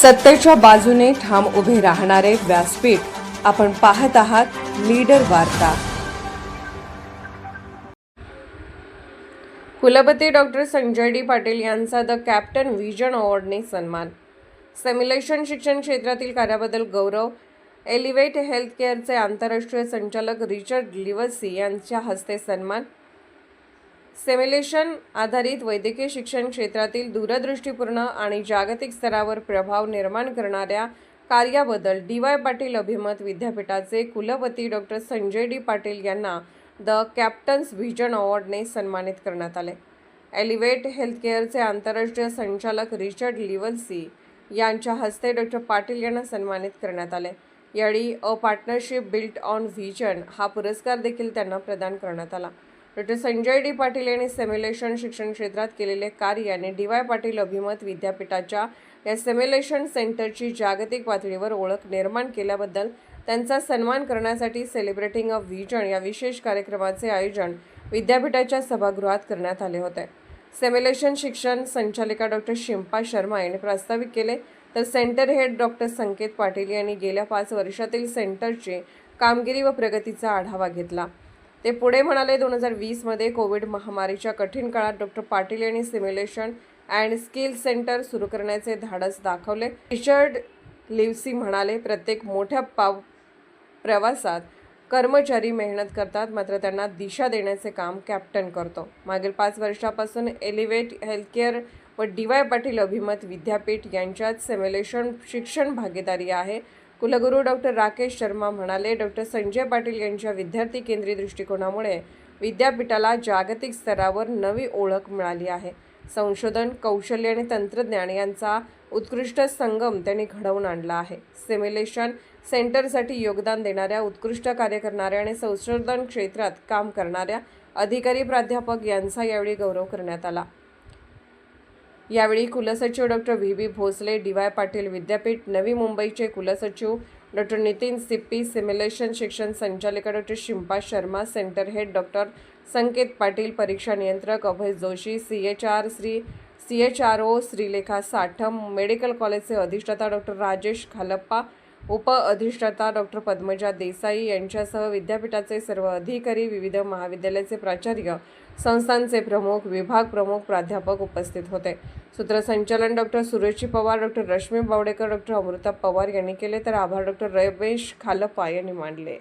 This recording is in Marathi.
सत्तेच्या बाजूने ठाम उभे राहणारे व्यासपीठ आपण पाहत आहात लीडर वार्ता। कुलपती डॉक्टर संजय डी पाटील यांचा द कॅप्टन व्हिजन अवॉर्डने सन्मान। सिम्युलेशन शिक्षण क्षेत्रातील कार्याबद्दल गौरव। एलिव्हेट हेल्थकेअरचे आंतरराष्ट्रीय संचालक रिचर्ड लिव्हसी यांच्या हस्ते सन्मान। सिम्युलेशन आधारित वैद्यकीय शिक्षण क्षेत्रातील दूरदृष्टीपूर्ण आणि जागतिक स्तरावर प्रभाव निर्माण करणाऱ्या कार्याबद्दल डी.वाय. पाटील अभिमत विद्यापीठाचे कुलपती डॉक्टर संजय डी पाटील यांना द कॅप्टन्स व्हिजन अवॉर्डने सन्मानित करण्यात आले। एलिव्हेट हेल्थकेअरचे आंतरराष्ट्रीय संचालक रिचर्ड लिव्हसी यांच्या हस्ते डॉक्टर पाटील यांना सन्मानित करण्यात आले। यावेळी a partnership built on vision हा पुरस्कार देखील त्यांना प्रदान करण्यात आला। डॉक्टर संजय डी पाटील यांनी सिम्युलेशन शिक्षण क्षेत्रात केलेले कार्य आणि डी.वाय. पाटील अभिमत विद्यापीठाच्या या सिम्युलेशन सेंटरची जागतिक पातळीवर ओळख निर्माण केल्याबद्दल त्यांचा सन्मान करण्यासाठी सेलिब्रेटिंग अ व्हिजन या विशेष कार्यक्रमाचे आयोजन विद्यापीठाच्या सभागृहात करण्यात आले होते। सिम्युलेशन शिक्षण संचालिका डॉक्टर शिंपा शर्मा यांनी प्रास्ताविक केले, तर centre head doctor Sanket Patil यांनी गेल्या 5 वर्षातील सेंटरची कामगिरी व प्रगतीचा आढावा घेतला। ते पुढे म्हणाले, 2020 मध्ये कोविड महामारीच्या कठीण काळात डॉक्टर पाटील यांनी सिम्युलेशन अँड स्किल सेंटर सुरू करण्याचे धाडस दाखवले। रिचर्ड लिव्हसी म्हणाले, प्रत्येक मोठ्या प्रवासात कर्मचारी मेहनत करतात, मात्र त्यांना दिशा देण्याचे काम कॅप्टन करतो। मागील 5 वर्षापासून एलिव्हेट हेल्थकेअर व डी.वाय. पाटील अभिमत विद्यापीठ यांच्यात सिम्युलेशन शिक्षण भागीदारी आहे। कुलगुरू डॉक्टर राकेश शर्मा म्हणाले, डॉक्टर संजय पाटील यांच्या विद्यार्थी केंद्रित दृष्टिकोनामुळे विद्यापीठाला जागतिक स्तरावर नवी ओळख मिळाली आहे। संशोधन, कौशल्य आणि तंत्रज्ञान यांचा उत्कृष्ट संगम त्यांनी घडवून आणला आहे। सिम्युलेशन सेंटरसाठी योगदान देणाऱ्या, उत्कृष्ट कार्य करणाऱ्या आणि संशोधन क्षेत्रात काम करणाऱ्या अधिकारी, प्राध्यापक यांचा यावेळी गौरव करण्यात आला। यावेळी कुलसचिव डॉक्टर व्ही.बी. भोसले, डी.वाय. पाटील विद्यापीठ नवी मुंबईचे कुलसचिव डॉक्टर नितीन सिप्पी, सिम्युलेशन शिक्षण संचालिका doctor Shimpa Sharma, centre head doctor Sanket Patil, परीक्षा नियंत्रक अभय जोशी, CHRO श्रीलेखा साठम, मेडिकल कॉलेजचे अधिष्ठाता डॉक्टर राजेश खालप्पा, उप अधिष्ठाता डॉक्टर पद्मजा देसाई यांच्यासह विद्यापीठाचे सर्व अधिकारी, विविध महाविद्यालयाचे प्राचार्य, संस्थांचे प्रमुख, विभाग प्रमुख, प्राध्यापक उपस्थित होते। सूत्रसंचालन doctor Suruchi Pawar, doctor Rashmi Bawdekar, doctor Amruta Pawar यांनी केले, तर आभार डॉक्टर रमेश खालप्पा यांनी मानले।